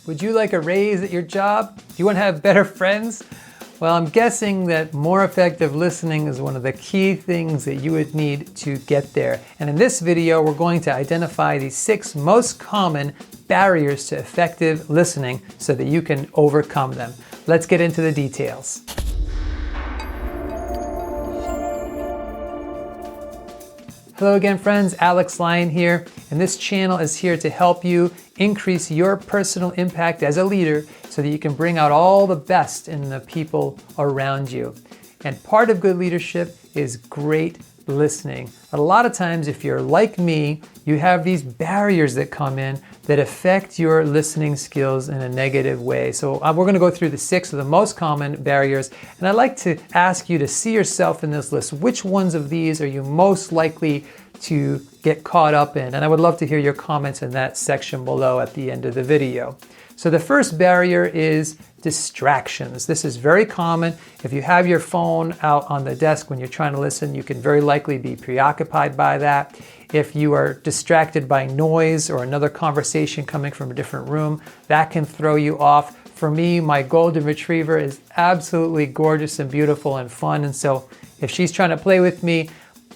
Would you like a raise at your job? Do you want to have better friends? Well, I'm guessing that more effective listening is one of the key things that you would need to get there. And in this video, we're going to identify the 6 most common barriers to effective listening so that you can overcome them. Let's get into the details. Hello again, friends. Alex Lyon here, and this channel is here to help you increase your personal impact as a leader so that you can bring out all the best in the people around you. And part of good leadership is great listening. But a lot of times, if you're like me, you have these barriers that come in that affect your listening skills in a negative way. So we're going to go through the 6 of the most common barriers, and I'd like to ask you to see yourself in this list. Which ones of these are you most likely to get caught up in? And I would love to hear your comments in that section below at the end of the video. So the first barrier is distractions. This is very common. If you have your phone out on the desk when you're trying to listen, you can very likely be preoccupied by that. If you are distracted by noise or another conversation coming from a different room, that can throw you off. For me, my golden retriever is absolutely gorgeous and beautiful and fun. And so if she's trying to play with me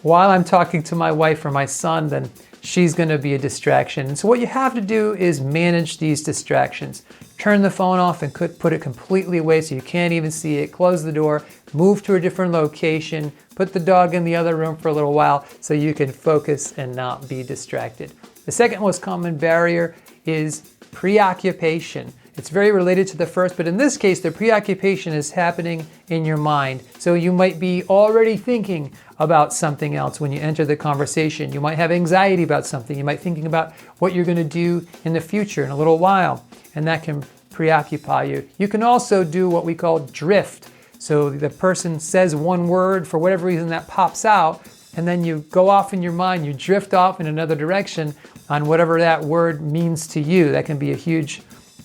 while I'm talking to my wife or my son, then she's going to be a distraction. And so what you have to do is manage these distractions. Turn the phone off and put it completely away so you can't even see it. Close the door, move to a different location, put the dog in the other room for a little while so you can focus and not be distracted. The second most common barrier is preoccupation. It's very related to the first, but in this case, the preoccupation is happening in your mind. So you might be already thinking about something else when you enter the conversation. You might have anxiety about something. You might be thinking about what you're going to do in the future in a little while, and that can preoccupy you. You can also do what we call drift. So the person says one word, for whatever reason that pops out, and then you go off in your mind, you drift off in another direction on whatever that word means to you. That can be a huge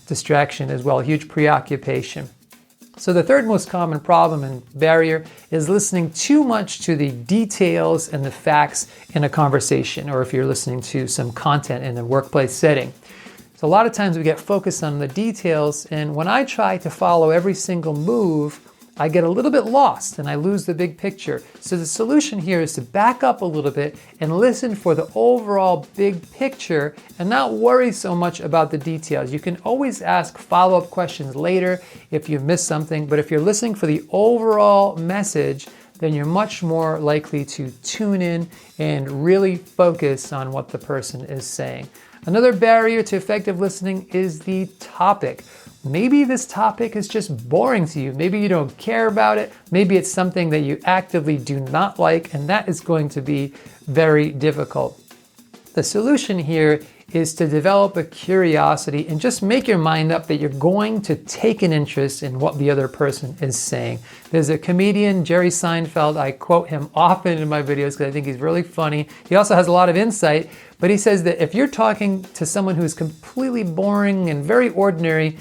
distraction as well, a huge preoccupation. So the third most common problem and barrier is listening too much to the details and the facts in a conversation, or if you're listening to some content in a workplace setting. So a lot of times we get focused on the details, and when I try to follow every single move, I get a little bit lost and I lose the big picture. So the solution here is to back up a little bit and listen for the overall big picture and not worry so much about the details. You can always ask follow-up questions later if you miss something, but if you're listening for the overall message, then you're much more likely to tune in and really focus on what the person is saying. Another barrier to effective listening is the topic. Maybe this topic is just boring to you. Maybe you don't care about it. Maybe it's something that you actively do not like, and that is going to be very difficult. The solution here is to develop a curiosity and just make your mind up that you're going to take an interest in what the other person is saying. There's a comedian, Jerry Seinfeld. I quote him often in my videos because I think he's really funny. He also has a lot of insight, but he says that if you're talking to someone who's completely boring and very ordinary,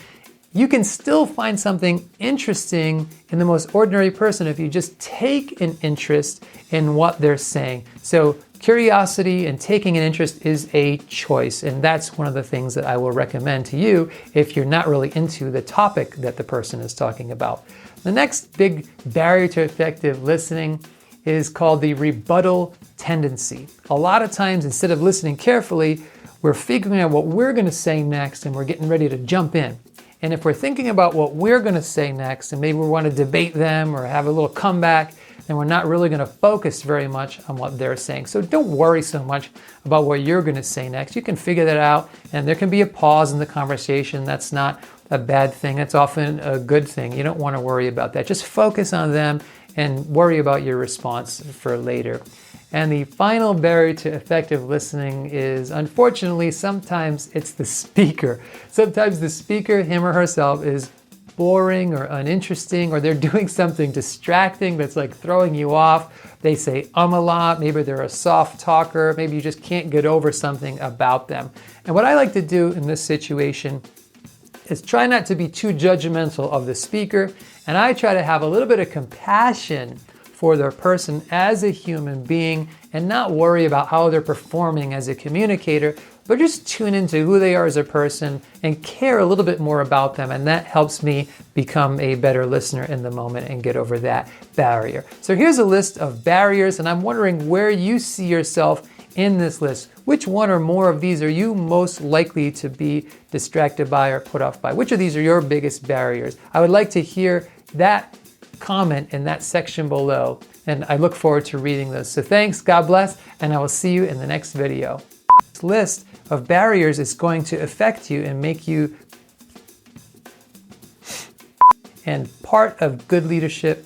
you can still find something interesting in the most ordinary person if you just take an interest in what they're saying. So curiosity and taking an interest is a choice, and that's one of the things that I will recommend to you if you're not really into the topic that the person is talking about. The next big barrier to effective listening is called the rebuttal tendency. A lot of times, instead of listening carefully, we're figuring out what we're going to say next and we're getting ready to jump in. And if we're thinking about what we're going to say next, and maybe we want to debate them or have a little comeback, then we're not really going to focus very much on what they're saying. So don't worry so much about what you're going to say next. You can figure that out, and there can be a pause in the conversation. That's not a bad thing. That's often a good thing. You don't want to worry about that. Just focus on them and worry about your response for later. And the final barrier to effective listening is, unfortunately, sometimes it's the speaker. Sometimes the speaker, him or herself, is boring or uninteresting, or they're doing something distracting that's like throwing you off. They say a lot, maybe they're a soft talker, maybe you just can't get over something about them. And what I like to do in this situation is try not to be too judgmental of the speaker, and I try to have a little bit of compassion for their person as a human being and not worry about how they're performing as a communicator, but just tune into who they are as a person and care a little bit more about them. And that helps me become a better listener in the moment and get over that barrier. So here's a list of barriers, and I'm wondering where you see yourself in this list. Which one or more of these are you most likely to be distracted by or put off by? Which of these are your biggest barriers? I would like to hear that comment in that section below, and I look forward to reading those. So thanks, God bless, and I will see you in the next video. This list of barriers is going to affect you and make you, and part of good leadership